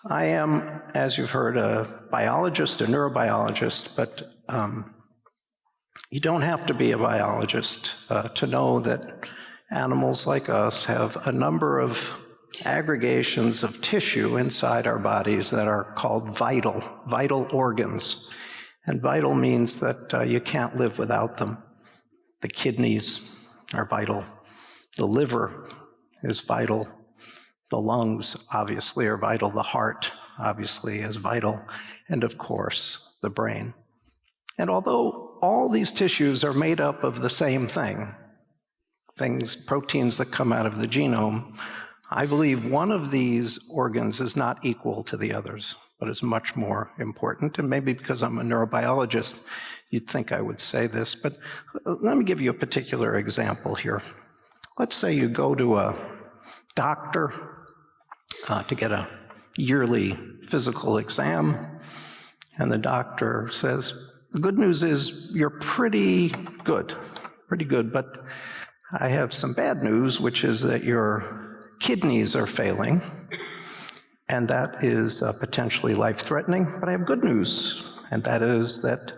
I am, as you've heard, a biologist, a neurobiologist, but you don't have to be a biologist to know that animals like us have a number of aggregations of tissue inside our bodies that are called vital organs. And vital means that you can't live without them. The kidneys are vital. The liver is vital. The lungs, obviously, are vital. The heart, obviously, is vital. And, of course, the brain. And although all these tissues are made up of the same thing, proteins that come out of the genome, I believe one of these organs is not equal to the others, but is much more important. And maybe because I'm a neurobiologist, you'd think I would say this, but let me give you a particular example here. Let's say you go to a doctor to get a yearly physical exam, and the doctor says, the good news is you're pretty good, but I have some bad news, which is that your kidneys are failing, and that is potentially life-threatening. But I have good news, and that is that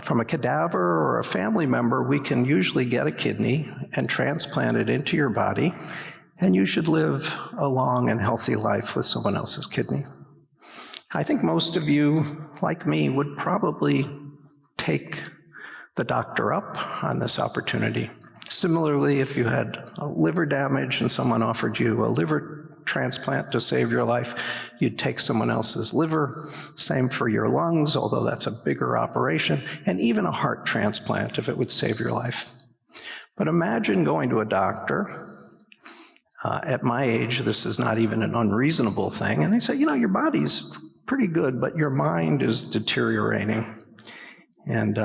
from a cadaver or a family member, we can usually get a kidney and transplant it into your body, and you should live a long and healthy life with someone else's kidney. I think most of you, like me, would probably take the doctor up on this opportunity. Similarly, if you had a liver damage and someone offered you a liver transplant to save your life, you'd take someone else's liver. Same for your lungs, although that's a bigger operation, and even a heart transplant if it would save your life. But imagine going to a doctor. At my age, this is not even an unreasonable thing, and they say, your body's pretty good, but your mind is deteriorating. And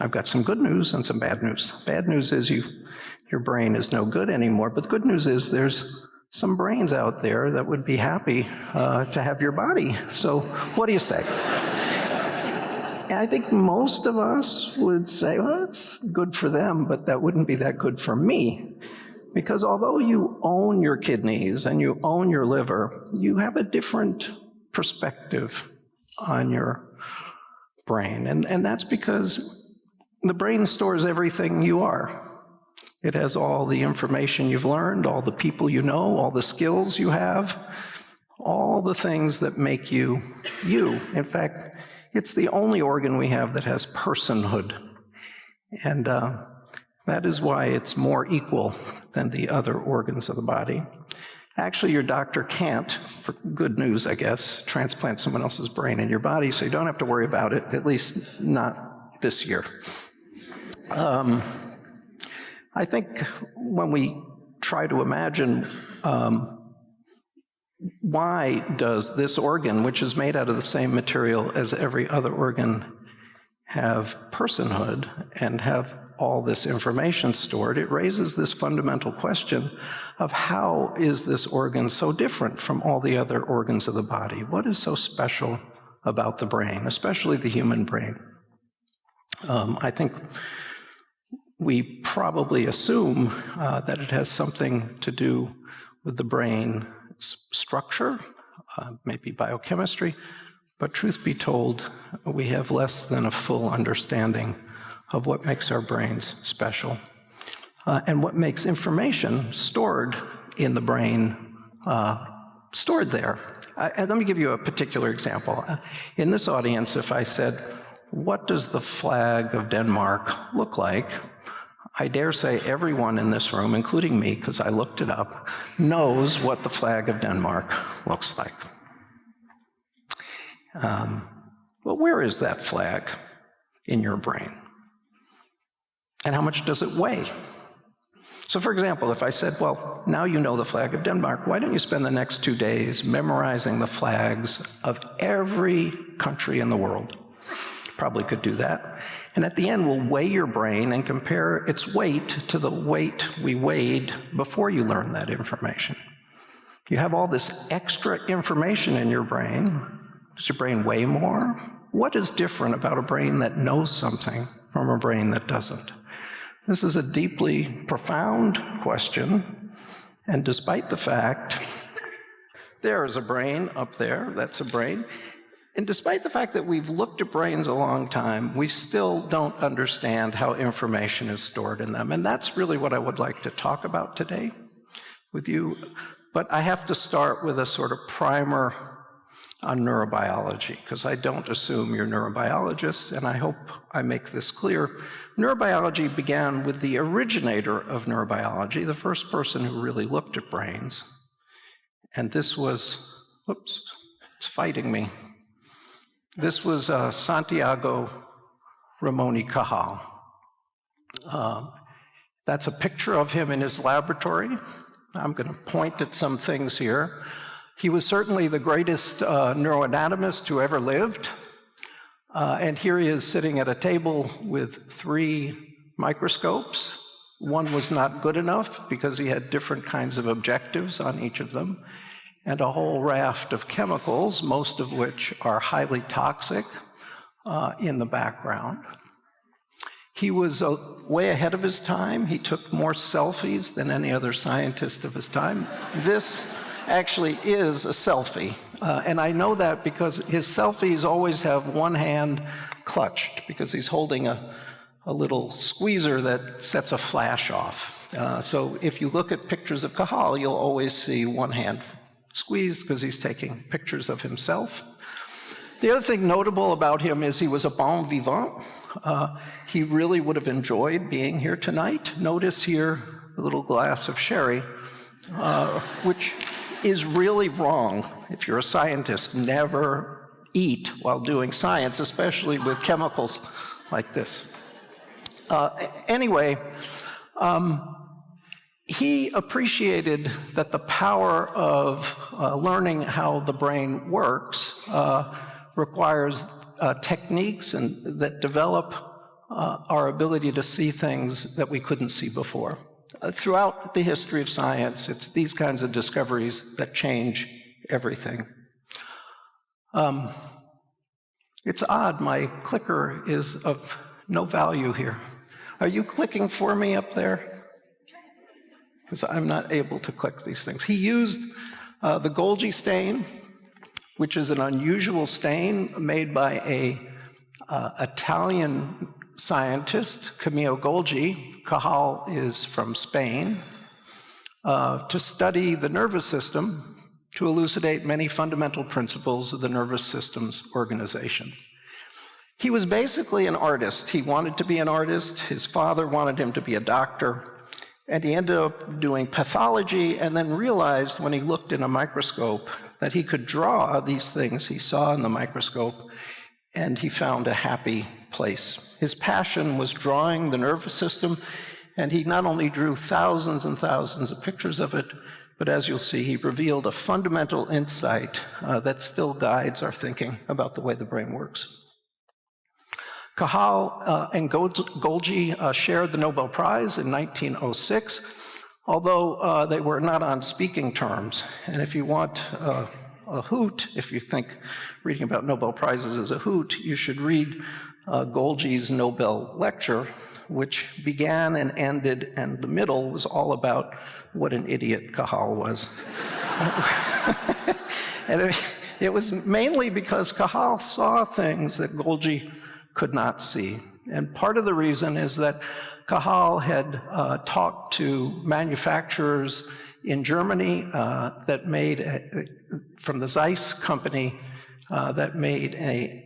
I've got some good news and some bad news. Bad news is your brain is no good anymore, but the good news is there's some brains out there that would be happy to have your body. So what do you say? And I think most of us would say, well, it's good for them, but that wouldn't be that good for me. Because although you own your kidneys and you own your liver, you have a different perspective on your brain. And that's because the brain stores everything you are. It has all the information you've learned, all the people you know, all the skills you have, all the things that make you, you. In fact, it's the only organ we have that has personhood. And that is why it's more equal than the other organs of the body. Actually, your doctor can't, for good news, I guess, transplant someone else's brain in your body, so you don't have to worry about it, at least not this year. I think when we try to imagine why does this organ, which is made out of the same material as every other organ, have personhood and have all this information stored, it raises this fundamental question of how is this organ so different from all the other organs of the body? What is so special about the brain, especially the human brain? I think we probably assume that it has something to do with the brain structure, maybe biochemistry, but truth be told, we have less than a full understanding of what makes our brains special and what makes information stored in the brain stored there. And let me give you a particular example. In this audience, if I said, what does the flag of Denmark look like? I dare say everyone in this room, including me, because I looked it up, knows what the flag of Denmark looks like. But where is that flag in your brain? And how much does it weigh? So for example, if I said, well, now you know the flag of Denmark, why don't you spend the next 2 days memorizing the flags of every country in the world? Probably could do that. And at the end, we'll weigh your brain and compare its weight to the weight we weighed before you learned that information. You have all this extra information in your brain. Does your brain weigh more? What is different about a brain that knows something from a brain that doesn't? This is a deeply profound question, and despite the fact there is a brain up there, that's a brain. And despite the fact that we've looked at brains a long time, we still don't understand how information is stored in them. And that's really what I would like to talk about today with you. But I have to start with a sort of primer on neurobiology, because I don't assume you're neurobiologists, and I hope I make this clear. Neurobiology began with the originator of neurobiology, the first person who really looked at brains. And this was, whoops, it's fighting me. This was Santiago Ramon y Cajal. That's a picture of him in his laboratory. I'm going to point at some things here. He was certainly the greatest neuroanatomist who ever lived. And here he is sitting at a table with 3 microscopes. One was not good enough because he had different kinds of objectives on each of them, and a whole raft of chemicals, most of which are highly toxic, in the background. He was way ahead of his time. He took more selfies than any other scientist of his time. This actually is a selfie. And I know that because his selfies always have one hand clutched, because he's holding a little squeezer that sets a flash off. So if you look at pictures of Cajal, you'll always see one hand squeezed because he's taking pictures of himself. The other thing notable about him is he was a bon vivant. He really would have enjoyed being here tonight. Notice here a little glass of sherry, which is really wrong. If you're a scientist, never eat while doing science, especially with chemicals like this. Anyway, he appreciated that the power of learning how the brain works requires techniques that develop our ability to see things that we couldn't see before. Throughout the history of science, it's these kinds of discoveries that change everything. It's odd, my clicker is of no value here. Are you clicking for me up there? Because I'm not able to click these things. He used the Golgi stain, which is an unusual stain made by an Italian scientist, Camillo Golgi. Cajal is from Spain, to study the nervous system, to elucidate many fundamental principles of the nervous system's organization. He was basically an artist. He wanted to be an artist. His father wanted him to be a doctor. And he ended up doing pathology, and then realized when he looked in a microscope that he could draw these things he saw in the microscope, and he found a happy place. His passion was drawing the nervous system, and he not only drew thousands and thousands of pictures of it, but as you'll see, he revealed a fundamental insight that still guides our thinking about the way the brain works. Cajal and Golgi shared the Nobel Prize in 1906, although they were not on speaking terms. And if you want a hoot, if you think reading about Nobel Prizes is a hoot, you should read Golgi's Nobel lecture, which began and ended, and the middle was all about what an idiot Cajal was. And it was mainly because Cajal saw things that Golgi could not see. And part of the reason is that Cajal had talked to manufacturers in Germany that made, from the Zeiss company, that made a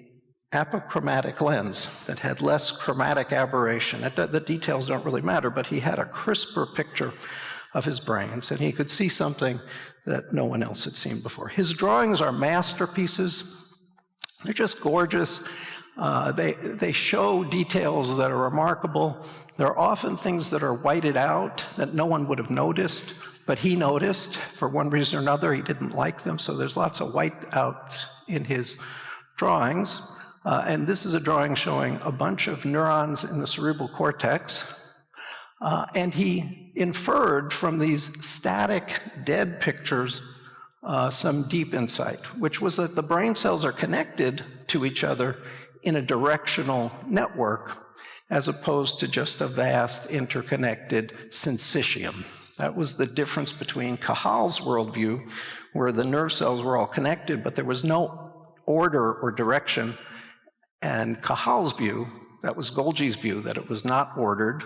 apochromatic lens that had less chromatic aberration. The details don't really matter, but he had a crisper picture of his brains, and he could see something that no one else had seen before. His drawings are masterpieces. They're just gorgeous. They show details that are remarkable. There are often things that are whited out that no one would have noticed, but he noticed. For one reason or another, he didn't like them, so there's lots of white out in his drawings. And this is a drawing showing a bunch of neurons in the cerebral cortex. And he inferred from these static, dead pictures some deep insight, which was that the brain cells are connected to each other in a directional network, as opposed to just a vast interconnected syncytium. That was the difference between Cajal's worldview, where the nerve cells were all connected, but there was no order or direction. And Cahal's view, that was Golgi's view, that it was not ordered,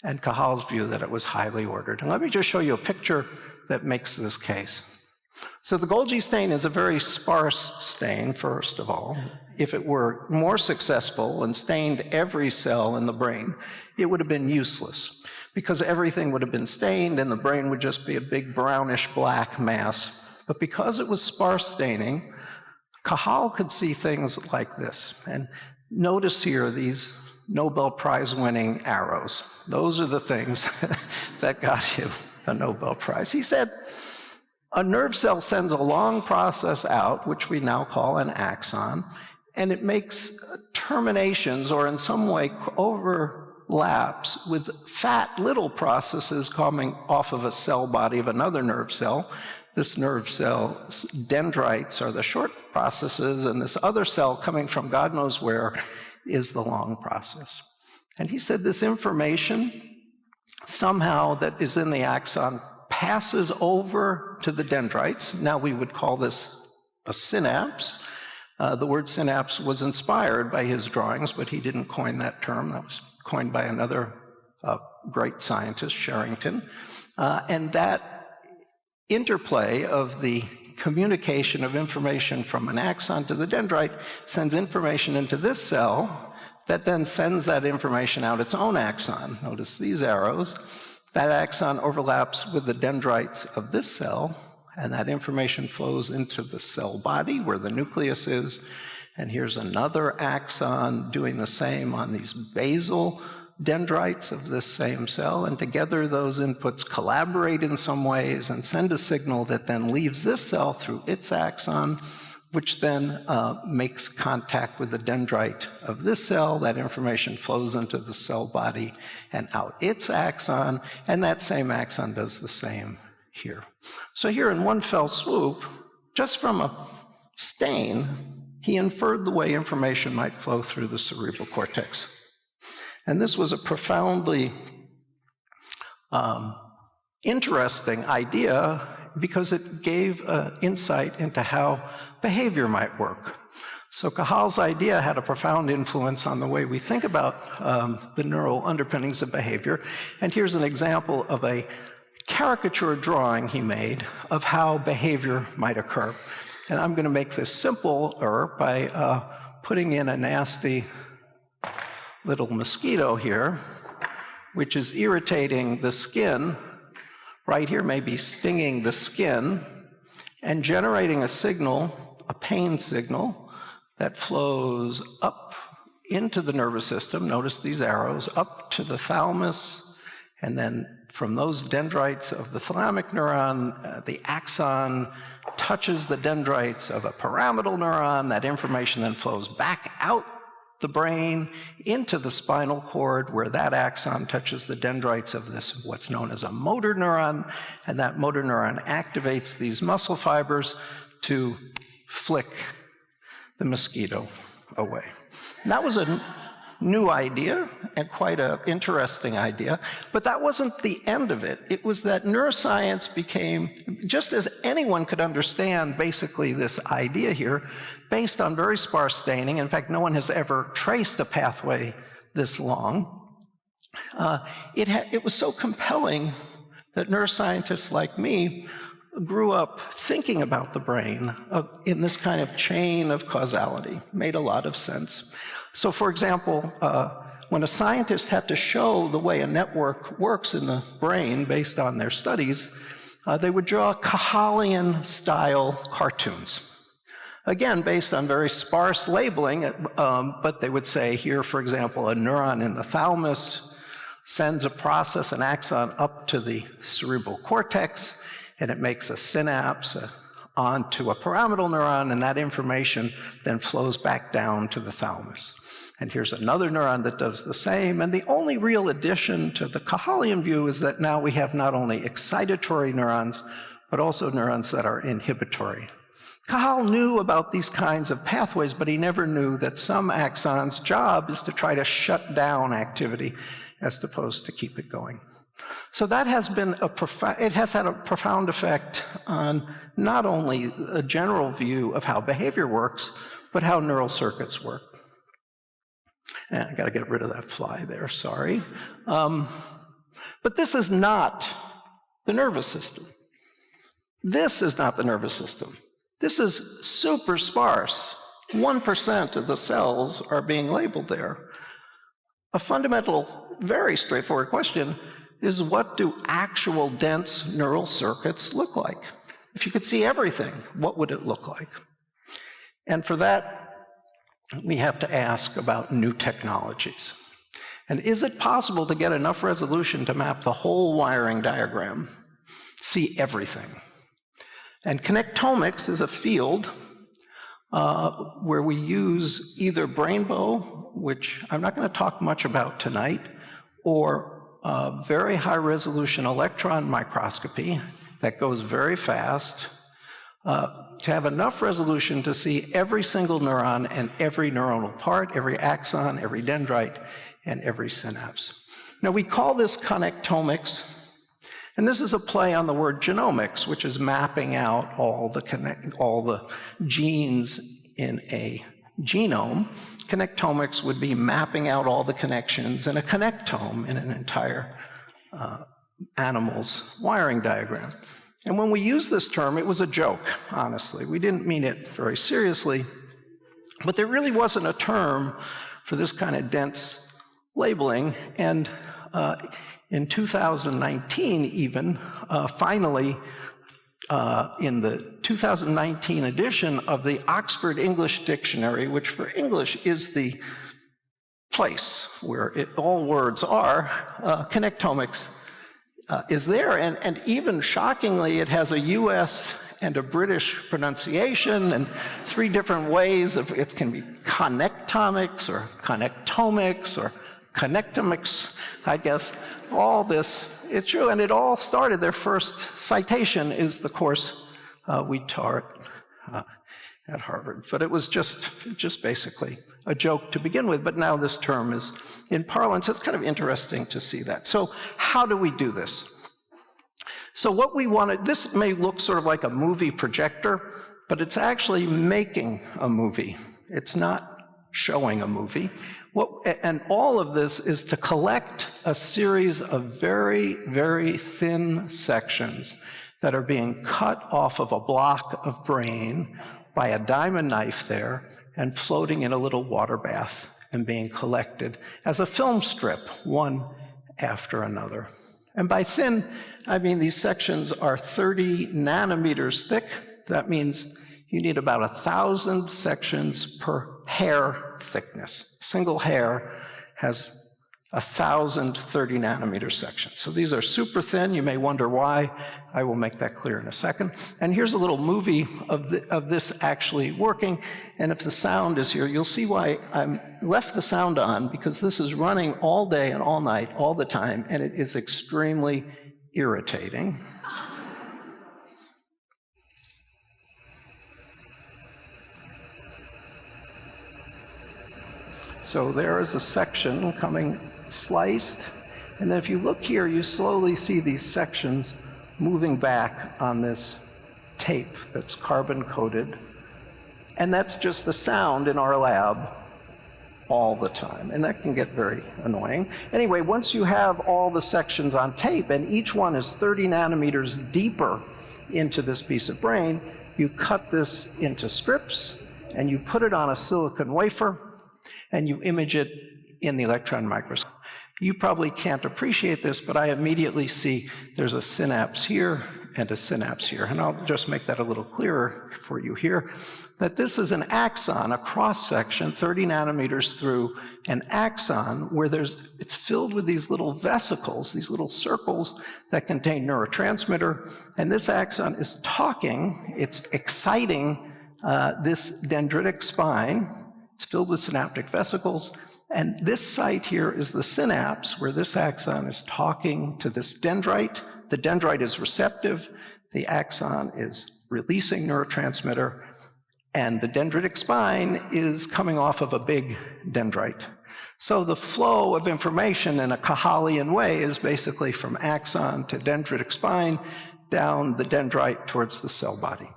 and Cahal's view that it was highly ordered. And let me just show you a picture that makes this case. So the Golgi stain is a very sparse stain, first of all. If it were more successful and stained every cell in the brain, it would have been useless, because everything would have been stained and the brain would just be a big brownish black mass. But because it was sparse staining, Cahal could see things like this. And notice here these Nobel Prize-winning arrows. Those are the things that got him a Nobel Prize. He said, a nerve cell sends a long process out, which we now call an axon, and it makes terminations, or in some way overlaps with fat little processes coming off of a cell body of another nerve cell. This nerve cell's dendrites are the short processes, and this other cell coming from God knows where is the long process. And he said this information somehow that is in the axon passes over to the dendrites. Now we would call this a synapse. The word synapse was inspired by his drawings, but he didn't coin that term. That was coined by another great scientist, Sherrington. And that interplay of the communication of information from an axon to the dendrite sends information into this cell that then sends that information out its own axon. Notice these arrows. That axon overlaps with the dendrites of this cell, and that information flows into the cell body where the nucleus is. And here's another axon doing the same on these basal dendrites of this same cell, and together those inputs collaborate in some ways and send a signal that then leaves this cell through its axon, which then makes contact with the dendrite of this cell. That information flows into the cell body and out its axon, and that same axon does the same here. So here in one fell swoop, just from a stain, he inferred the way information might flow through the cerebral cortex. And this was a profoundly interesting idea because it gave insight into how behavior might work. So Cahal's idea had a profound influence on the way we think about the neural underpinnings of behavior. And here's an example of a caricature drawing he made of how behavior might occur. And I'm going to make this simpler by putting in a nasty little mosquito here, which is irritating the skin. Right here, maybe stinging the skin and generating a signal, a pain signal, that flows up into the nervous system. Notice these arrows, up to the thalamus, and then from those dendrites of the thalamic neuron, the axon touches the dendrites of a pyramidal neuron. That information then flows back out the brain into the spinal cord, where that axon touches the dendrites of this, what's known as a motor neuron, and that motor neuron activates these muscle fibers to flick the mosquito away. And that was a new idea, and quite an interesting idea, but that wasn't the end of it. It was that neuroscience became, just as anyone could understand basically this idea here, based on very sparse staining. In fact, no one has ever traced a pathway this long. It was so compelling that neuroscientists like me grew up thinking about the brain in this kind of chain of causality. Made a lot of sense. So for example, when a scientist had to show the way a network works in the brain based on their studies, they would draw Cahalian-style cartoons. Again, based on very sparse labeling, but they would say here, for example, a neuron in the thalamus sends a process, an axon, up to the cerebral cortex, and it makes a synapse onto a pyramidal neuron, and that information then flows back down to the thalamus. And here's another neuron that does the same, and the only real addition to the Cahalian view is that now we have not only excitatory neurons, but also neurons that are inhibitory. Cahal knew about these kinds of pathways, but he never knew that some axons' job is to try to shut down activity as opposed to keep it going. So that has been it has had a profound effect on not only a general view of how behavior works, but how neural circuits work. And I got to get rid of that fly there, sorry. But this is not the nervous system. This is not the nervous system. This is super sparse. 1% of the cells are being labeled there. A fundamental, very straightforward question is, what do actual dense neural circuits look like? If you could see everything, what would it look like? And for that, we have to ask about new technologies. And is it possible to get enough resolution to map the whole wiring diagram, see everything? And connectomics is a field where we use either Brainbow, which I'm not going to talk much about tonight, or very high resolution electron microscopy that goes very fast, to have enough resolution to see every single neuron and every neuronal part, every axon, every dendrite, and every synapse. Now, we call this connectomics, and this is a play on the word genomics, which is mapping out all the genes in a genome. Connectomics would be mapping out all the connections in a connectome in an entire animal's wiring diagram. And when we used this term, it was a joke, honestly. We didn't mean it very seriously, but there really wasn't a term for this kind of dense labeling. And in 2019 even, finally, in the 2019 edition of the Oxford English Dictionary, which for English is the place where all words are, connectomics is there. And even shockingly, it has a US and a British pronunciation and 3 different ways of, it can be connectomics or connectomics or connectomics, I guess. All this, it's true, and it all started, their first citation is the course we taught at Harvard. But it was just basically a joke to begin with, but now this term is in parlance. It's kind of interesting to see that. So how do we do this? So what we wanted, this may look sort of like a movie projector, but it's actually making a movie. It's not showing a movie. And all of this is to collect a series of very, very thin sections that are being cut off of a block of brain by a diamond knife there and floating in a little water bath and being collected as a film strip, one after another. And by thin, I mean these sections are 30 nanometers thick. That means you need about 1,000 sections per hair thickness. A single hair has 1,030 nanometer sections. So these are super thin. You may wonder why. I will make that clear in a second. And here's a little movie of this actually working. And if the sound is here, you'll see why I left the sound on, because this is running all day and all night, all the time, and it is extremely irritating. So there is a section coming sliced, and then if you look here, you slowly see these sections moving back on this tape that's carbon-coated, and that's just the sound in our lab all the time, and that can get very annoying. Anyway, once you have all the sections on tape, and each one is 30 nanometers deeper into this piece of brain, you cut this into strips, and you put it on a silicon wafer, and you image it in the electron microscope. You probably can't appreciate this, but I immediately see there's a synapse here and a synapse here. And I'll just make that a little clearer for you here, that this is an axon, a cross-section, 30 nanometers through an axon, where it's filled with these little vesicles, these little circles that contain neurotransmitter. And this axon is talking, it's exciting this dendritic spine. It's filled with synaptic vesicles. And this site here is the synapse, where this axon is talking to this dendrite. The dendrite is receptive. The axon is releasing neurotransmitter. And the dendritic spine is coming off of a big dendrite. So the flow of information in a Kahalian way is basically from axon to dendritic spine down the dendrite towards the cell body.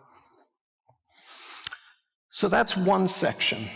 So that's one section.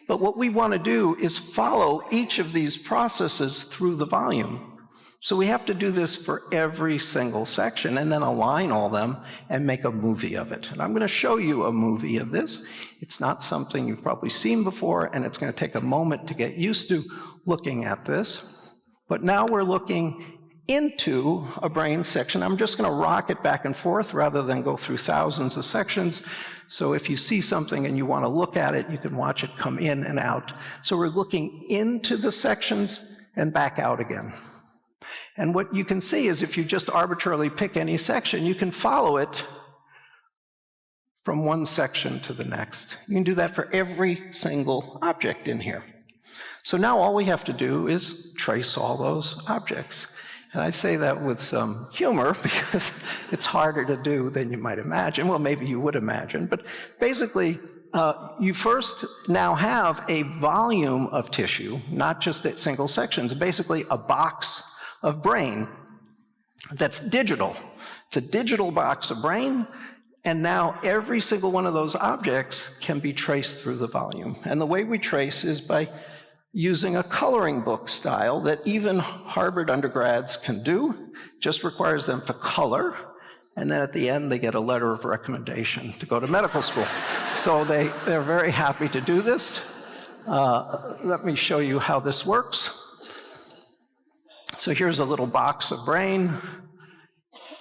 But what we want to do is follow each of these processes through the volume. So we have to do this for every single section and then align all them and make a movie of it. And I'm going to show you a movie of this. It's not something you've probably seen before, and it's going to take a moment to get used to looking at this. But now we're looking into a brain section. I'm just going to rock it back and forth rather than go through thousands of sections. So if you see something and you want to look at it, you can watch it come in and out. So we're looking into the sections and back out again. And what you can see is if you just arbitrarily pick any section, you can follow it from one section to the next. You can do that for every single object in here. So now all we have to do is trace all those objects. And I say that with some humor because it's harder to do than you might imagine. Well, maybe you would imagine. But basically, you first now have a volume of tissue, not just at single sections, basically a box of brain that's digital. It's a digital box of brain, and now every single one of those objects can be traced through the volume. And the way we trace is by using a coloring book style that even Harvard undergrads can do. Just requires them to color, and then at the end they get a letter of recommendation to go to medical school. So they're very happy to do this. Let me show you how this works. So here's a little box of brain,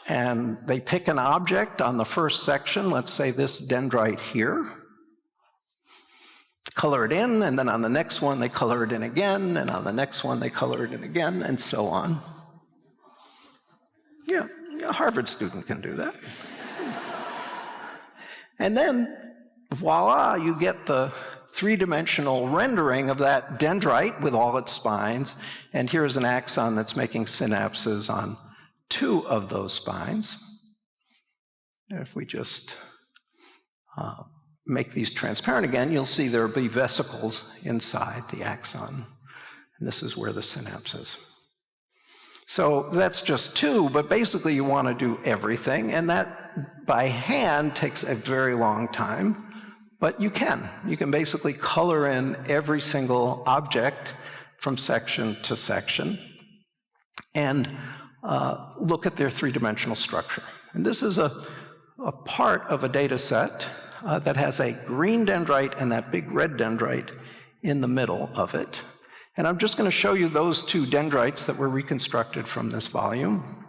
and they pick an object on the first section, let's say this dendrite here, color it in, and then on the next one they color it in again, and on the next one they color it in again, and so on. Yeah, a Harvard student can do that. And then, voila, you get the three-dimensional rendering of that dendrite with all its spines, and here's an axon that's making synapses on two of those spines. And if we just make these transparent again, you'll see there'll be vesicles inside the axon, and this is where the synapse is. So that's just two, but basically you want to do everything, and that by hand takes a very long time. But you can basically color in every single object from section to section and look at their three-dimensional structure. And this is a part of a data set that has a green dendrite and that big red dendrite in the middle of it. And I'm just going to show you those two dendrites that were reconstructed from this volume.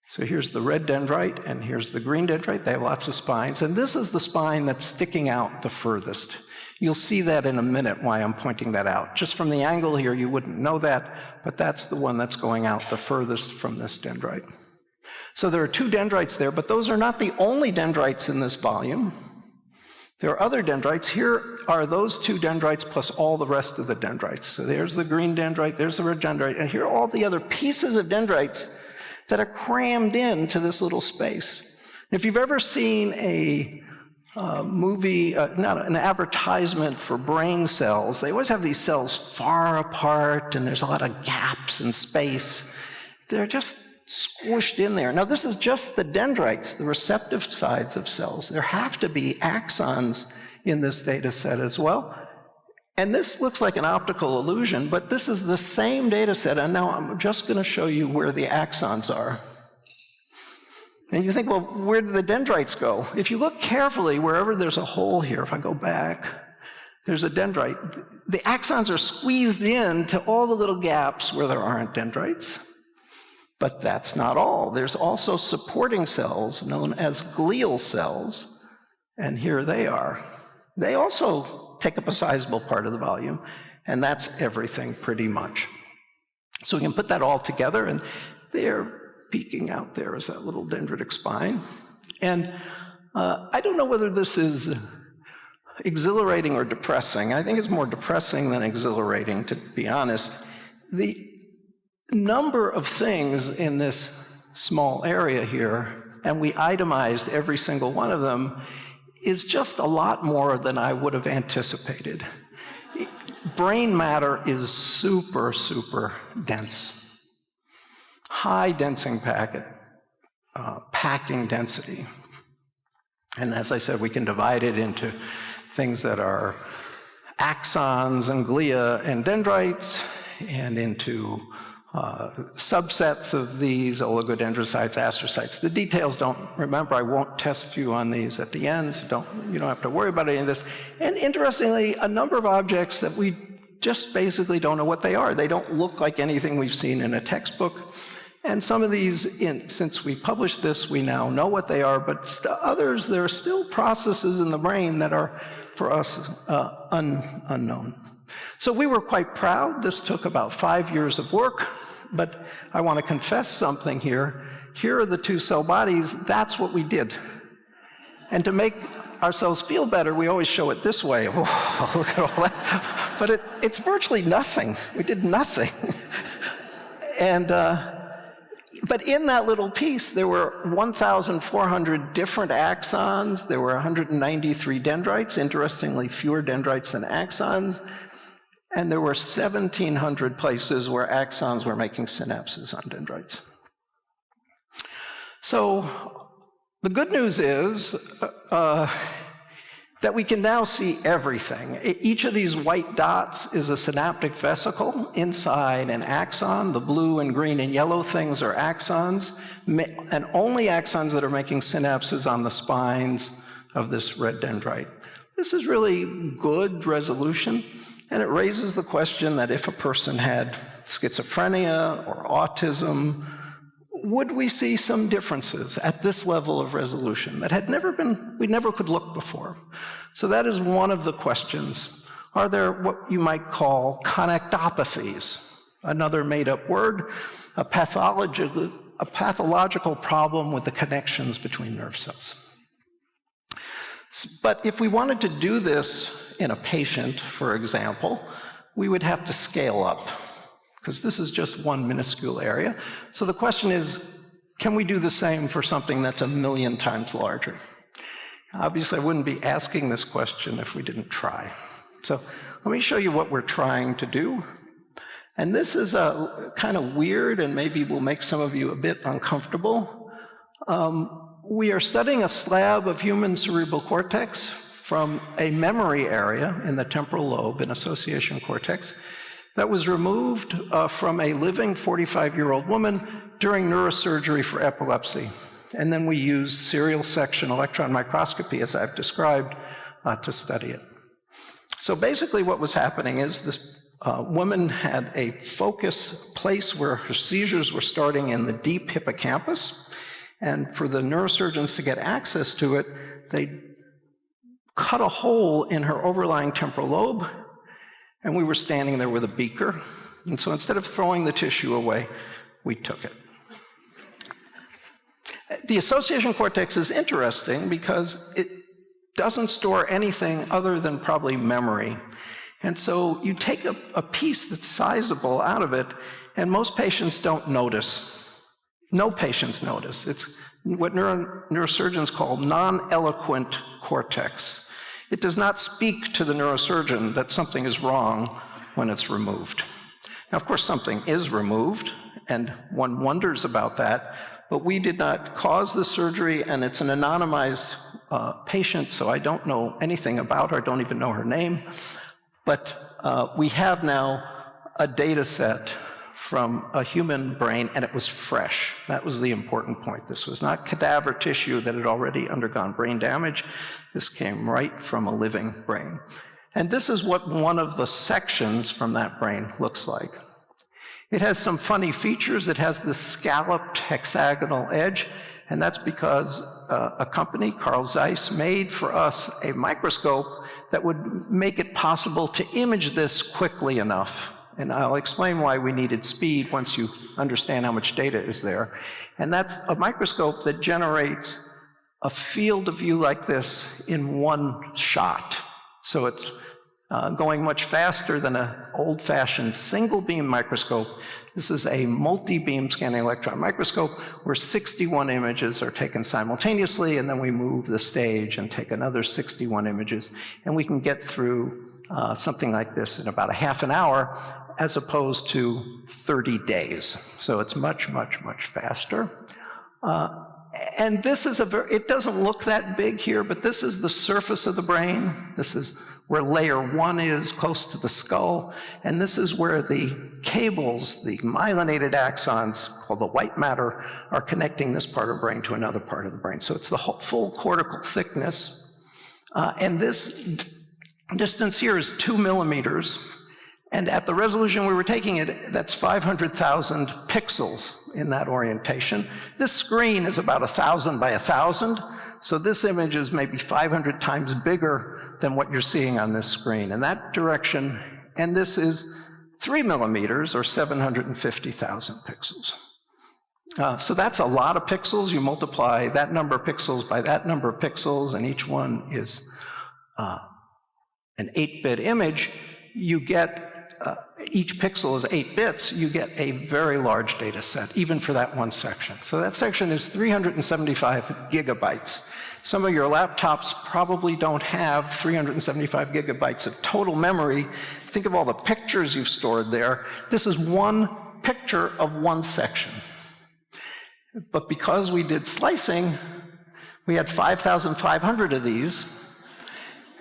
So here's the red dendrite, and here's the green dendrite. They have lots of spines, and this is the spine that's sticking out the furthest. You'll see that in a minute why I'm pointing that out. Just from the angle here, you wouldn't know that, but that's the one that's going out the furthest from this dendrite. So there are two dendrites there, but those are not the only dendrites in this volume. There are other dendrites. Here are those two dendrites plus all the rest of the dendrites. So there's the green dendrite, there's the red dendrite, and here are all the other pieces of dendrites that are crammed into this little space. If you've ever seen a movie, not an advertisement for brain cells, they always have these cells far apart and there's a lot of gaps in space. They're just squished in there. Now this is just the dendrites, the receptive sides of cells. There have to be axons in this data set as well. And this looks like an optical illusion, but this is the same data set, and now I'm just going to show you where the axons are. And you think, well, where do the dendrites go? If you look carefully, wherever there's a hole here, if I go back, there's a dendrite. The axons are squeezed in to all the little gaps where there aren't dendrites. But that's not all. There's also supporting cells known as glial cells, and here they are. They also take up a sizable part of the volume, and that's everything pretty much. So we can put that all together, and they're peeking out there as that little dendritic spine. And I don't know whether this is exhilarating or depressing. I think it's more depressing than exhilarating, to be honest. The number of things in this small area here, and we itemized every single one of them, is just a lot more than I would have anticipated. brain matter is super, super dense. High densing packing density. And as I said, we can divide it into things that are axons and glia and dendrites, and into subsets of these, oligodendrocytes, astrocytes. The details remember, I won't test you on these at the end, so you don't have to worry about any of this. And interestingly, a number of objects that we just basically don't know what they are. They don't look like anything we've seen in a textbook. And some of these, since we published this, we now know what they are, but others, there are still processes in the brain that are, for us, unknown. So we were quite proud. This took about 5 years of work, but I want to confess something here. Here are the two cell bodies. That's what we did. And to make ourselves feel better, we always show it this way. Oh, look at all that. But it's virtually nothing. We did nothing. And but in that little piece, there were 1,400 different axons. There were 193 dendrites, interestingly fewer dendrites than axons. And there were 1,700 places where axons were making synapses on dendrites. So the good news is that we can now see everything. Each of these white dots is a synaptic vesicle inside an axon. The blue and green and yellow things are axons, and only axons that are making synapses on the spines of this red dendrite. This is really good resolution, and it raises the question that if a person had schizophrenia or autism, would we see some differences at this level of resolution that we never could look before? So that is one of the questions. Are there what you might call connectopathies? Another made-up word, a pathological problem with the connections between nerve cells. But if we wanted to do this in a patient, for example, we would have to scale up, because this is just one minuscule area. So the question is, can we do the same for something that's 1 million times larger? Obviously, I wouldn't be asking this question if we didn't try. So let me show you what we're trying to do. And this is a kind of weird, and maybe will make some of you a bit uncomfortable. We are studying a slab of human cerebral cortex from a memory area in the temporal lobe and association cortex that was removed from a living 45-year-old woman during neurosurgery for epilepsy. And then we used serial section electron microscopy, as I've described, to study it. So basically what was happening is this woman had a focus place where her seizures were starting in the deep hippocampus. And for the neurosurgeons to get access to it, they cut a hole in her overlying temporal lobe, and we were standing there with a beaker. And so instead of throwing the tissue away, we took it. The association cortex is interesting because it doesn't store anything other than probably memory. And so you take a piece that's sizable out of it, and most patients don't notice. No patients notice. It's what neurosurgeons call non-eloquent cortex. It does not speak to the neurosurgeon that something is wrong when it's removed. Now, of course, something is removed, and one wonders about that, but we did not cause the surgery, and it's an anonymized patient, so I don't know anything about her, I don't even know her name. But we have now a data set from a human brain, and it was fresh. That was the important point. This was not cadaver tissue that had already undergone brain damage. This came right from a living brain. And this is what one of the sections from that brain looks like. It has some funny features. It has this scalloped hexagonal edge, and that's because a company, Carl Zeiss, made for us a microscope that would make it possible to image this quickly enough. And I'll explain why we needed speed once you understand how much data is there. And that's a microscope that generates a field of view like this in one shot. So it's going much faster than an old-fashioned single-beam microscope. This is a multi-beam scanning electron microscope where 61 images are taken simultaneously, and then we move the stage and take another 61 images, and we can get through something like this in about a half an hour, as opposed to 30 days. So it's much, much, much faster. And this is it doesn't look that big here, but this is the surface of the brain. This is where layer 1 is, close to the skull. And this is where the cables, the myelinated axons, called the white matter, are connecting this part of the brain to another part of the brain. So it's the full cortical thickness. And this distance here is 2 millimeters. And at the resolution we were taking it, that's 500,000 pixels in that orientation. This screen is about 1,000 by 1,000, so this image is maybe 500 times bigger than what you're seeing on this screen in that direction, and this is 3 millimeters, or 750,000 pixels. So that's a lot of pixels. You multiply that number of pixels by that number of pixels, and each one is an 8-bit image. You get each pixel is 8 bits, you get a very large data set, even for that one section. So that section is 375 gigabytes. Some of your laptops probably don't have 375 gigabytes of total memory. Think of all the pictures you've stored there. This is one picture of one section. But because we did slicing, we had 5,500 of these,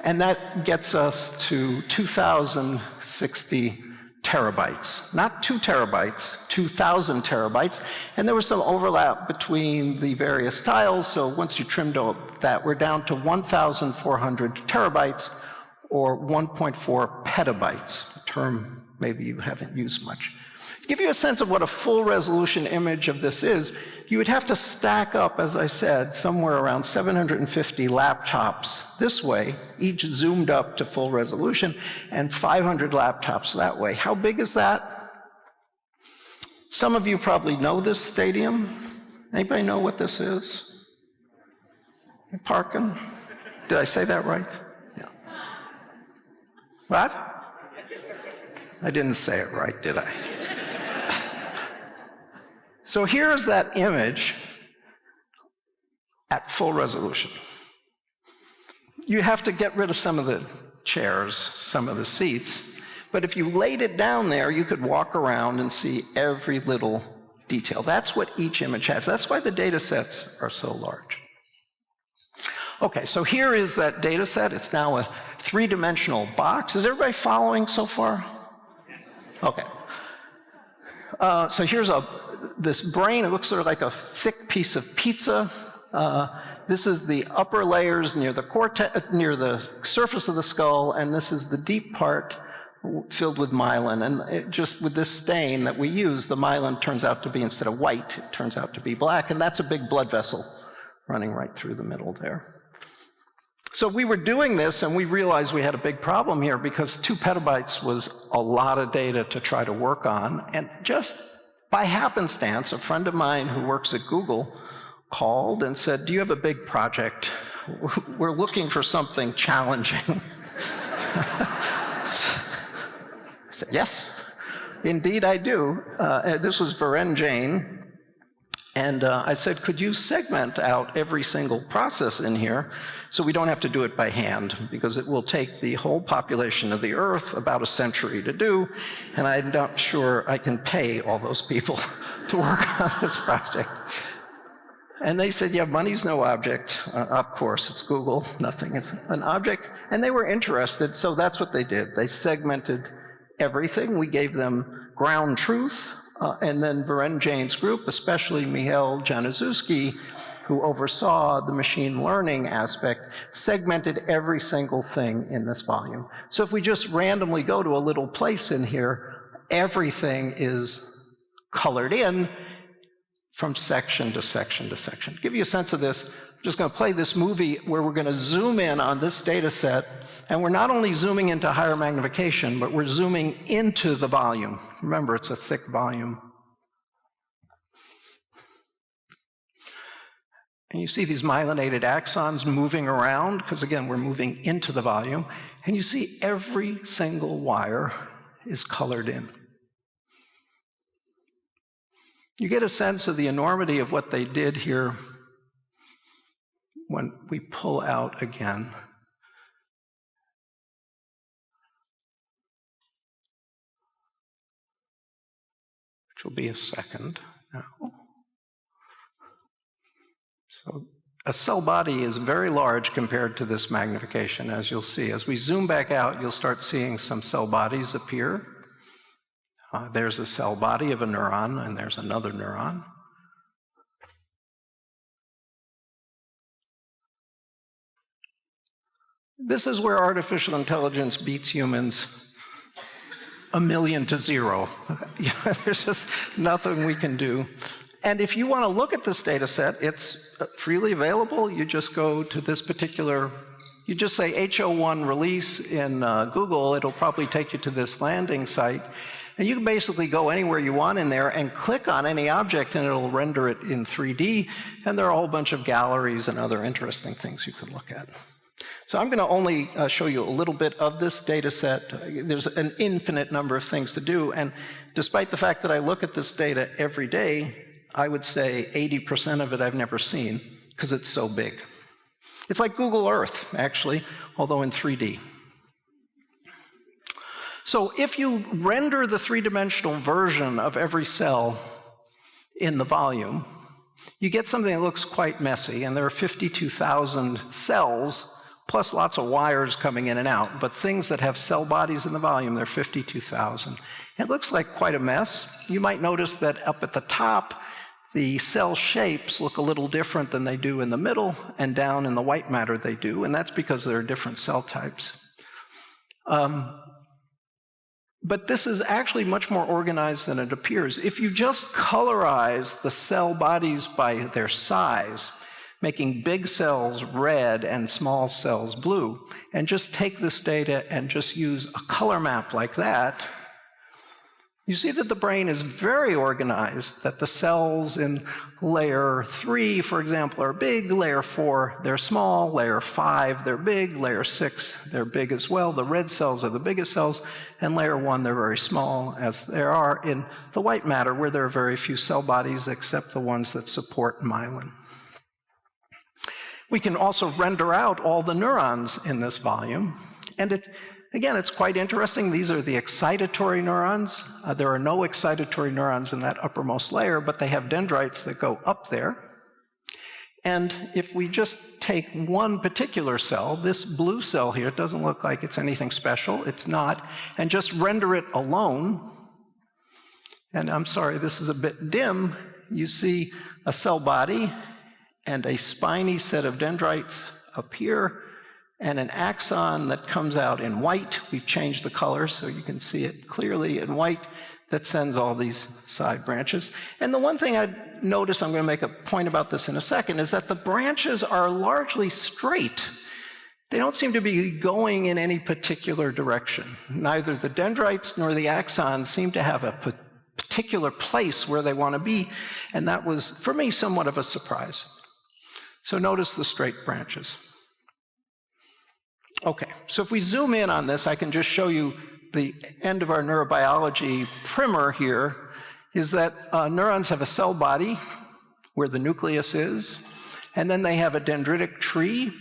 and that gets us to 2,060 terabytes. Not 2 terabytes, 2,000 terabytes. And there was some overlap between the various tiles, so once you trimmed out that, we're down to 1,400 terabytes, or 1.4 petabytes, a term maybe you haven't used much. To give you a sense of what a full resolution image of this is, you would have to stack up, as I said, somewhere around 750 laptops this way, each zoomed up to full resolution, and 500 laptops that way. How big is that? Some of you probably know this stadium. Anybody know what this is? Parkin? Did I say that right? Yeah. What? I didn't say it right, did I? So here's that image at full resolution. You have to get rid of some of the chairs, some of the seats, but if you laid it down there, you could walk around and see every little detail. That's what each image has. That's why the data sets are so large. Okay, so here is that data set. It's now a 3-dimensional box. Is everybody following so far? Okay. So here's this brain. It looks sort of like a thick piece of pizza. This is the upper layers near the cortex, near the surface of the skull, and this is the deep part filled with myelin. And just with this stain that we use, the myelin turns out to be, instead of white, it turns out to be black, and that's a big blood vessel running right through the middle there. So we were doing this, and we realized we had a big problem here, because 2 petabytes was a lot of data to try to work on, and just by happenstance, a friend of mine who works at Google called and said, "Do you have a big project? We're looking for something challenging." I said, "Yes, indeed I do." This was Viren Jain. And I said, "Could you segment out every single process in here so we don't have to do it by hand, because it will take the whole population of the Earth about a century to do, and I'm not sure I can pay all those people to work on this project." And they said, "Yeah, money's no object." Of course, it's Google, nothing is an object. And they were interested, so that's what they did. They segmented everything. We gave them ground truth. And then Viren Jain's group, especially Mihail Januszewski, who oversaw the machine learning aspect, segmented every single thing in this volume. So if we just randomly go to a little place in here, everything is colored in from section to section to section. To give you a sense of this, I'm just going to play this movie where we're going to zoom in on this data set, and we're not only zooming into higher magnification, but we're zooming into the volume. Remember, it's a thick volume. And you see these myelinated axons moving around, because again, we're moving into the volume, and you see every single wire is colored in. You get a sense of the enormity of what they did here when we pull out again which will be a second now. So a cell body is very large compared to this magnification, as you'll see. As we zoom back out, you'll start seeing some cell bodies appear. There's a cell body of a neuron, and there's another neuron. This is where artificial intelligence beats humans 1,000,000 to 0. There's just nothing we can do. And if you want to look at this data set, it's freely available. You just go to this particular, you just say H01 release in Google. It'll probably take you to this landing site. And you can basically go anywhere you want in there and click on any object, and it'll render it in 3D. And there are a whole bunch of galleries and other interesting things you can look at. So I'm going to only show you a little bit of this data set. There's an infinite number of things to do. And despite the fact that I look at this data every day, I would say 80% of it I've never seen, because it's so big. It's like Google Earth, actually, although in 3D. So if you render the three-dimensional version of every cell in the volume, you get something that looks quite messy, and there are 52,000 cells, plus lots of wires coming in and out, but things that have cell bodies in the volume, there are 52,000. It looks like quite a mess. You might notice that up at the top, the cell shapes look a little different than they do in the middle, and down in the white matter they do, and that's because there are different cell types. But this is actually much more organized than it appears. If you just colorize the cell bodies by their size, making big cells red and small cells blue, and just take this data and just use a color map like that, you see that the brain is very organized, that the cells in layer 3, for example, are big, layer 4, they're small, layer 5, they're big, layer 6, they're big as well. The red cells are the biggest cells, and layer 1, they're very small, as there are in the white matter, where there are very few cell bodies except the ones that support myelin. We can also render out all the neurons in this volume, and again, it's quite interesting. These are the excitatory neurons. There are no excitatory neurons in that uppermost layer, but they have dendrites that go up there. And if we just take one particular cell, this blue cell here, it doesn't look like it's anything special, it's not, and just render it alone, and I'm sorry, this is a bit dim, you see a cell body and a spiny set of dendrites up here, and an axon that comes out in white. We've changed the color so you can see it clearly in white, that sends all these side branches. And the one thing I'd notice, I'm going to make a point about this in a second, is that the branches are largely straight. They don't seem to be going in any particular direction. Neither the dendrites nor the axons seem to have a particular place where they want to be, and that was, for me, somewhat of a surprise. So notice the straight branches. Okay, so if we zoom in on this, I can just show you the end of our neurobiology primer here, is that neurons have a cell body where the nucleus is, and then they have a dendritic tree,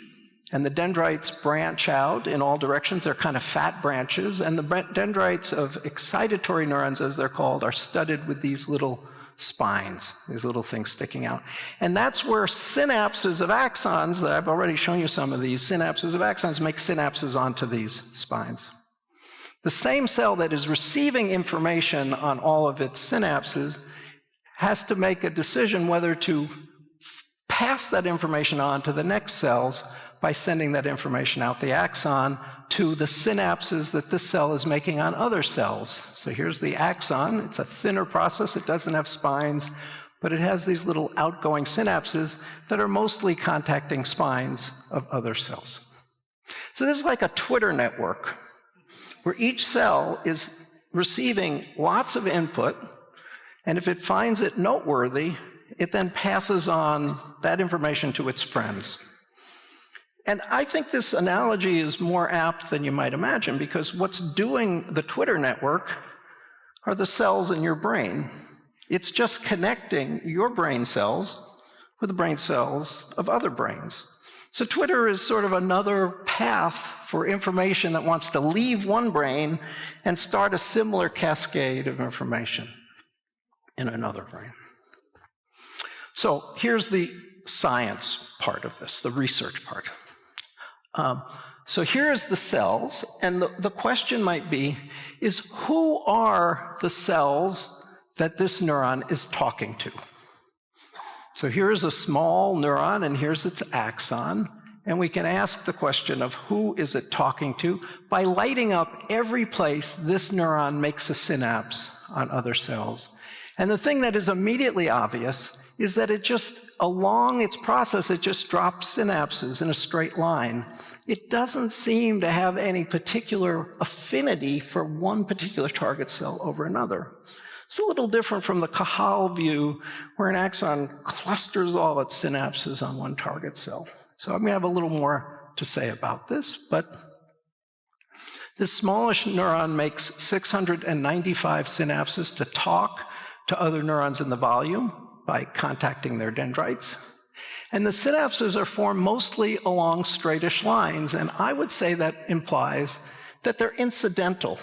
and the dendrites branch out in all directions. They're kind of fat branches, and the dendrites of excitatory neurons, as they're called, are studded with these little spines, these little things sticking out. And that's where synapses of axons, that I've already shown you some of these, synapses of axons make synapses onto these spines. The same cell that is receiving information on all of its synapses has to make a decision whether to pass that information on to the next cells by sending that information out the axon to the synapses that this cell is making on other cells. So here's the axon. It's a thinner process. It doesn't have spines, but it has these little outgoing synapses that are mostly contacting spines of other cells. So this is like a Twitter network, where each cell is receiving lots of input, and if it finds it noteworthy, it then passes on that information to its friends. And I think this analogy is more apt than you might imagine, because what's doing the Twitter network are the cells in your brain. It's just connecting your brain cells with the brain cells of other brains. So Twitter is sort of another path for information that wants to leave one brain and start a similar cascade of information. in another brain. So here's the science part of this, the research part. So here's the cells, and the question might be, is who are the cells that this neuron is talking to? So here's a small neuron, and here's its axon, and we can ask the question of who is it talking to by lighting up every place this neuron makes a synapse on other cells. And the thing that is immediately obvious is that it just, along its process, it just drops synapses in a straight line. It doesn't seem to have any particular affinity for one particular target cell over another. It's a little different from the Cajal view, where an axon clusters all its synapses on one target cell. So I'm going to have a little more to say about this, but this smallish neuron makes 695 synapses to talk to other neurons in the volume by contacting their dendrites. And the synapses are formed mostly along straightish lines, and I would say that implies that they're incidental.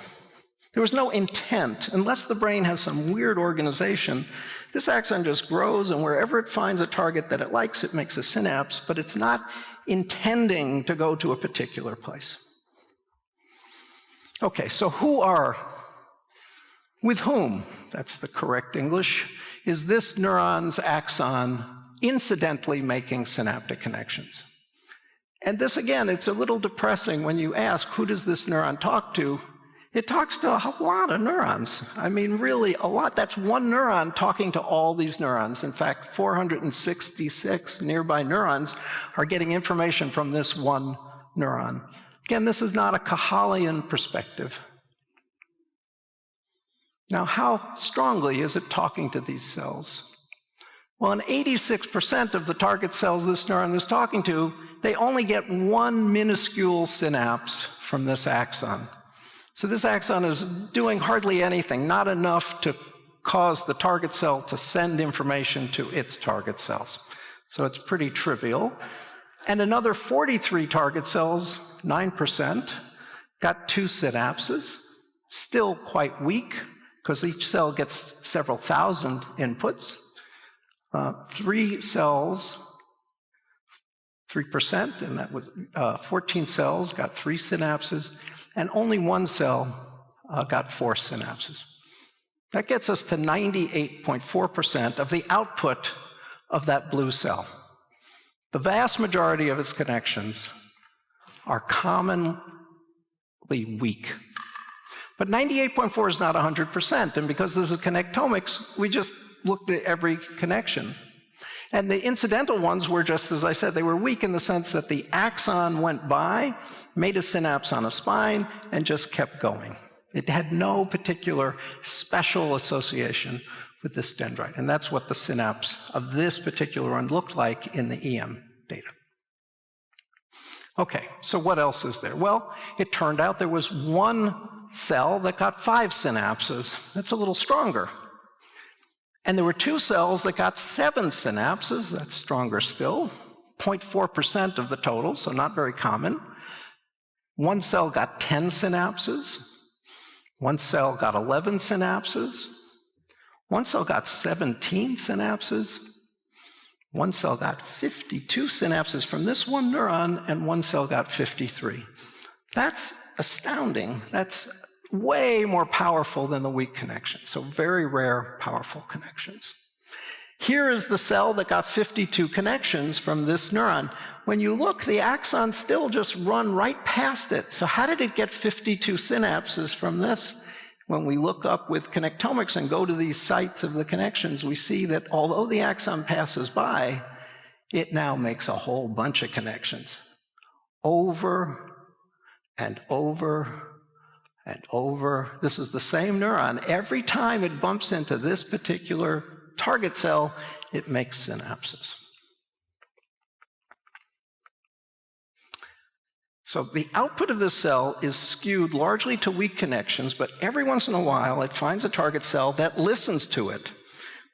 There was no intent. Unless the brain has some weird organization, this axon just grows, and wherever it finds a target that it likes, it makes a synapse, but it's not intending to go to a particular place. Okay, so with whom, that's the correct English, is this neuron's axon incidentally making synaptic connections? And this, again, it's a little depressing when you ask, who does this neuron talk to? It talks to a lot of neurons. I mean, really a lot. That's one neuron talking to all these neurons. In fact, 466 nearby neurons are getting information from this one neuron. Again, this is not a Cajalian perspective. Now, how strongly is it talking to these cells? Well, in 86% of the target cells this neuron is talking to, they only get one minuscule synapse from this axon. So this axon is doing hardly anything, not enough to cause the target cell to send information to its target cells. So it's pretty trivial. And another 43 target cells, 9%, got 2 synapses, still quite weak, because each cell gets several thousand inputs. 3 cells, 3%, and that was 14 cells got 3 synapses, and only 1 cell got 4 synapses. That gets us to 98.4% of the output of that blue cell. The vast majority of its connections are commonly weak. But 98.4 is not 100%, and because this is connectomics, we just looked at every connection. And the incidental ones were just, as I said, they were weak in the sense that the axon went by, made a synapse on a spine, and just kept going. It had no particular special association with this dendrite. And that's what the synapse of this particular one looked like in the EM data. Okay, so what else is there? Well, it turned out there was one cell that got 5 synapses. That's a little stronger. And there were 2 cells that got 7 synapses. That's stronger still. 0.4% of the total, so not very common. 1 cell got 10 synapses. 1 cell got 11 synapses. 1 cell got 17 synapses. 1 cell got 52 synapses from this one neuron, and 1 cell got 53. That's astounding. That's way more powerful than the weak connections. So very rare, powerful connections. Here is the cell that got 52 connections from this neuron. When you look, the axons still just run right past it. So how did it get 52 synapses from this? When we look up with connectomics and go to these sites of the connections, we see that although the axon passes by, it now makes a whole bunch of connections. Over and over and over. This is the same neuron. Every time it bumps into this particular target cell, it makes synapses. So the output of this cell is skewed largely to weak connections, but every once in a while it finds a target cell that listens to it,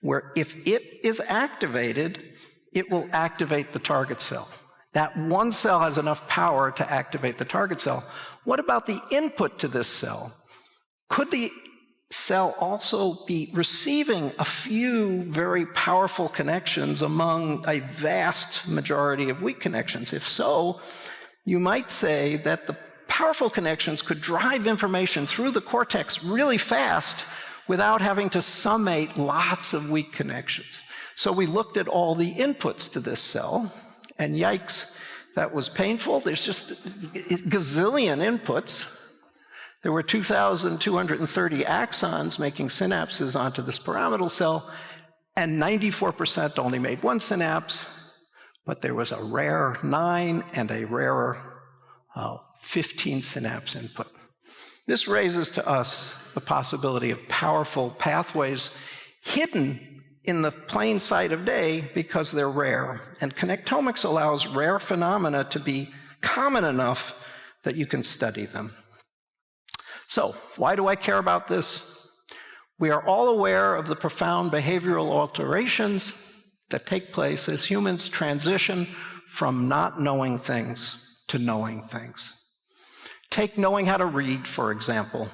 where if it is activated, it will activate the target cell. That one cell has enough power to activate the target cell. What about the input to this cell? Could the cell also be receiving a few very powerful connections among a vast majority of weak connections? If so, you might say that the powerful connections could drive information through the cortex really fast without having to summate lots of weak connections. So we looked at all the inputs to this cell, and yikes, that was painful. There's just a gazillion inputs. There were 2,230 axons making synapses onto this pyramidal cell, and 94% only made one synapse, but there was a rare 9 and a rarer 15 synapse input. This raises to us the possibility of powerful pathways hidden in the plain sight of day because they're rare. And connectomics allows rare phenomena to be common enough that you can study them. So, why do I care about this? We are all aware of the profound behavioral alterations that take place as humans transition from not knowing things to knowing things. Take knowing how to read, for example.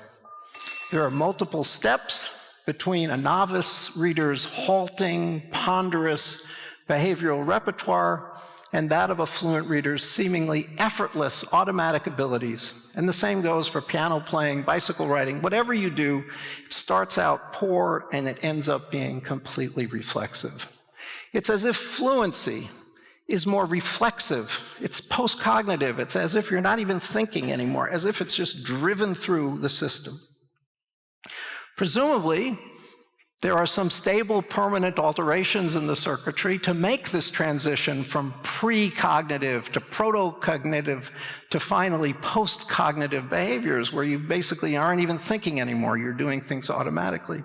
There are multiple steps between a novice reader's halting, ponderous behavioral repertoire and that of a fluent reader's seemingly effortless automatic abilities. And the same goes for piano playing, bicycle riding. Whatever you do, it starts out poor and it ends up being completely reflexive. It's as if fluency is more reflexive. It's post-cognitive. It's as if you're not even thinking anymore, as if it's just driven through the system. Presumably, there are some stable, permanent alterations in the circuitry to make this transition from pre-cognitive to proto-cognitive to finally post-cognitive behaviors, where you basically aren't even thinking anymore. You're doing things automatically.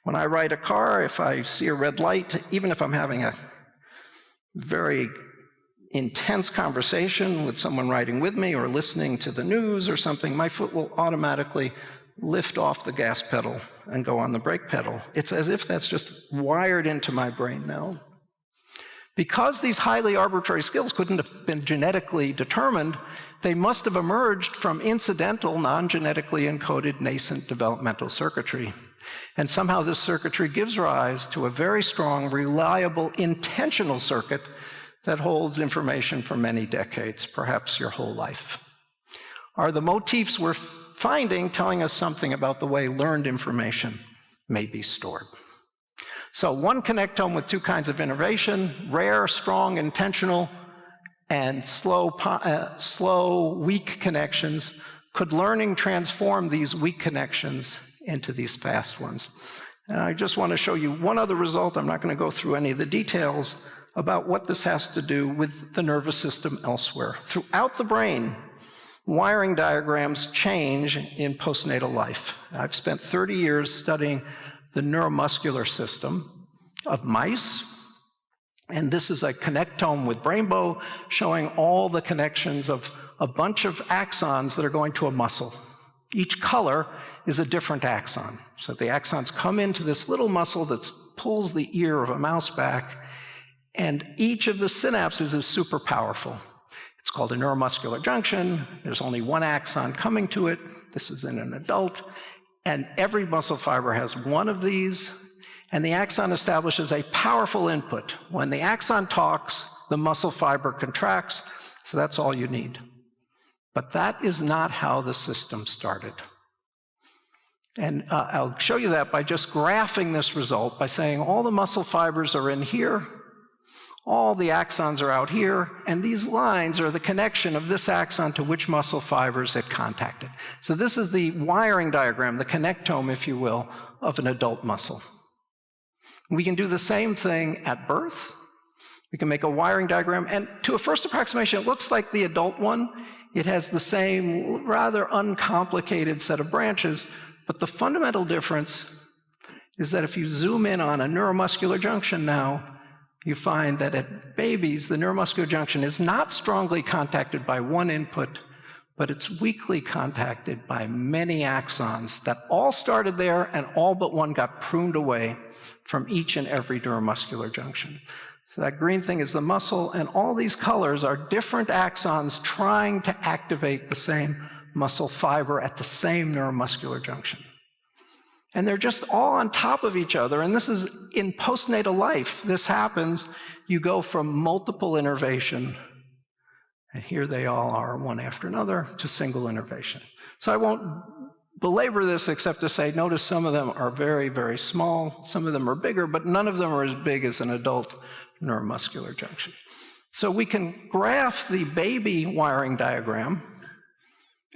When I ride a car, if I see a red light, even if I'm having a very intense conversation with someone riding with me or listening to the news or something, my foot will automatically lift off the gas pedal and go on the brake pedal. It's as if that's just wired into my brain now. Because these highly arbitrary skills couldn't have been genetically determined, they must have emerged from incidental, non-genetically encoded nascent developmental circuitry. And somehow this circuitry gives rise to a very strong, reliable, intentional circuit that holds information for many decades, perhaps your whole life. Are the motifs we're finding telling us something about the way learned information may be stored? So one connectome with two kinds of innervation, rare, strong, intentional, and slow, weak connections. Could learning transform these weak connections into these fast ones? And I just want to show you one other result. I'm not going to go through any of the details about what this has to do with the nervous system elsewhere. Throughout the brain, wiring diagrams change in postnatal life. I've spent 30 years studying the neuromuscular system of mice, and this is a connectome with rainbow showing all the connections of a bunch of axons that are going to a muscle. Each color is a different axon. So the axons come into this little muscle that pulls the ear of a mouse back, and each of the synapses is super powerful. It's called a neuromuscular junction. There's only one axon coming to it. This is in an adult. And every muscle fiber has one of these. And the axon establishes a powerful input. When the axon talks, the muscle fiber contracts. So that's all you need. But that is not how the system started. And I'll show you that by just graphing this result by saying all the muscle fibers are in here. All the axons are out here, and these lines are the connection of this axon to which muscle fibers it contacted. So this is the wiring diagram, the connectome, if you will, of an adult muscle. We can do the same thing at birth. We can make a wiring diagram, and to a first approximation, it looks like the adult one. It has the same rather uncomplicated set of branches, but the fundamental difference is that if you zoom in on a neuromuscular junction now, you find that at babies, the neuromuscular junction is not strongly contacted by one input, but it's weakly contacted by many axons that all started there and all but one got pruned away from each and every neuromuscular junction. So that green thing is the muscle, and all these colors are different axons trying to activate the same muscle fiber at the same neuromuscular junction. And they're just all on top of each other. And this is in postnatal life. This happens. You go from multiple innervation, and here they all are, one after another, to single innervation. So I won't belabor this except to say, notice some of them are very, very small. Some of them are bigger, but none of them are as big as an adult neuromuscular junction. So we can graph the baby wiring diagram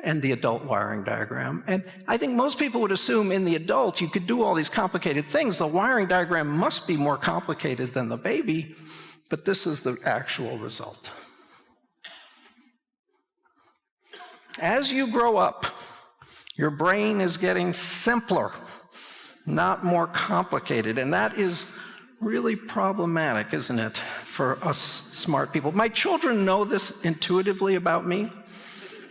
and the adult wiring diagram. And I think most people would assume in the adult you could do all these complicated things. The wiring diagram must be more complicated than the baby, but this is the actual result. As you grow up, your brain is getting simpler, not more complicated, and that is really problematic, isn't it, for us smart people? My children know this intuitively about me,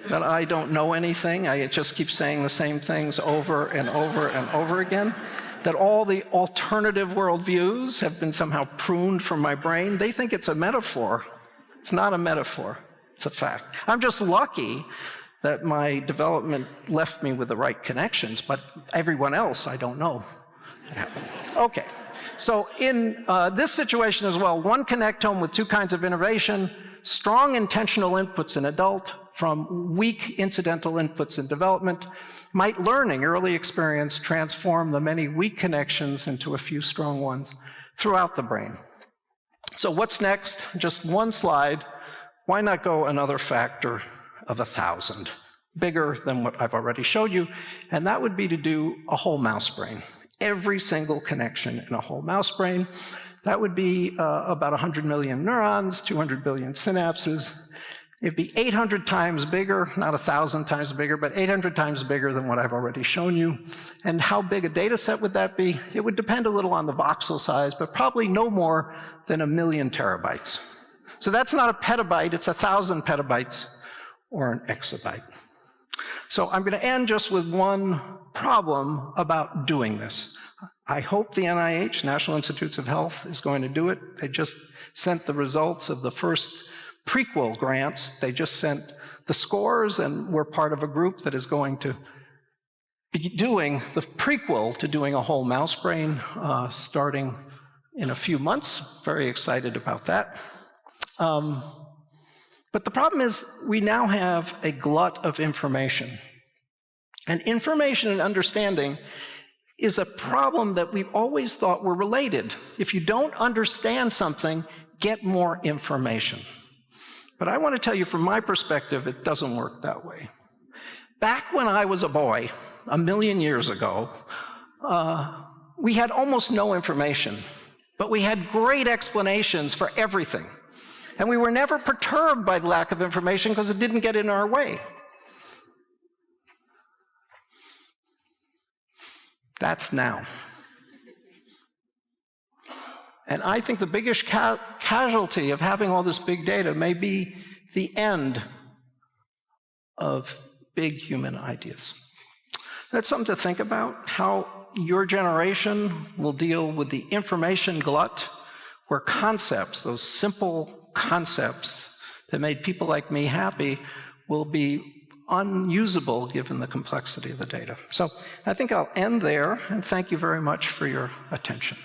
that I don't know anything. I just keep saying the same things over and over and over again, that all the alternative worldviews have been somehow pruned from my brain. They think it's a metaphor. It's not a metaphor. It's a fact. I'm just lucky that my development left me with the right connections, but everyone else, I don't know what happened. Okay. So in this situation as well, one connectome with two kinds of innervation, strong intentional inputs in adult from weak incidental inputs in development. Might learning, early experience, transform the many weak connections into a few strong ones throughout the brain. So what's next? Just one slide. Why not go another factor of 1,000, bigger than what I've already showed you? And that would be to do a whole mouse brain. Every single connection in a whole mouse brain. That would be about 100 million neurons, 200 billion synapses. It'd be 800 times bigger, not 1,000 times bigger, but 800 times bigger than what I've already shown you. And how big a data set would that be? It would depend a little on the voxel size, but probably no more than 1,000,000 terabytes. So that's not a petabyte, it's 1,000 petabytes or an exabyte. So I'm going to end just with one problem about doing this. I hope the NIH, National Institutes of Health, is going to do it. They just sent the results of the first prequel grants. They just sent the scores, and we're part of a group that is going to be doing the prequel to doing a whole mouse brain starting in a few months. Very excited about that. But the problem is we now have a glut of information. And information and understanding is a problem that we've always thought were related. If you don't understand something, get more information. But I want to tell you from my perspective, it doesn't work that way. Back when I was a boy, 1,000,000 years ago, we had almost no information, but we had great explanations for everything. And we were never perturbed by the lack of information because it didn't get in our way. That's now. And I think the biggest casualty of having all this big data may be the end of big human ideas. That's something to think about, how your generation will deal with the information glut, where concepts, those simple concepts that made people like me happy, will be unusable given the complexity of the data. So I think I'll end there, and thank you very much for your attention.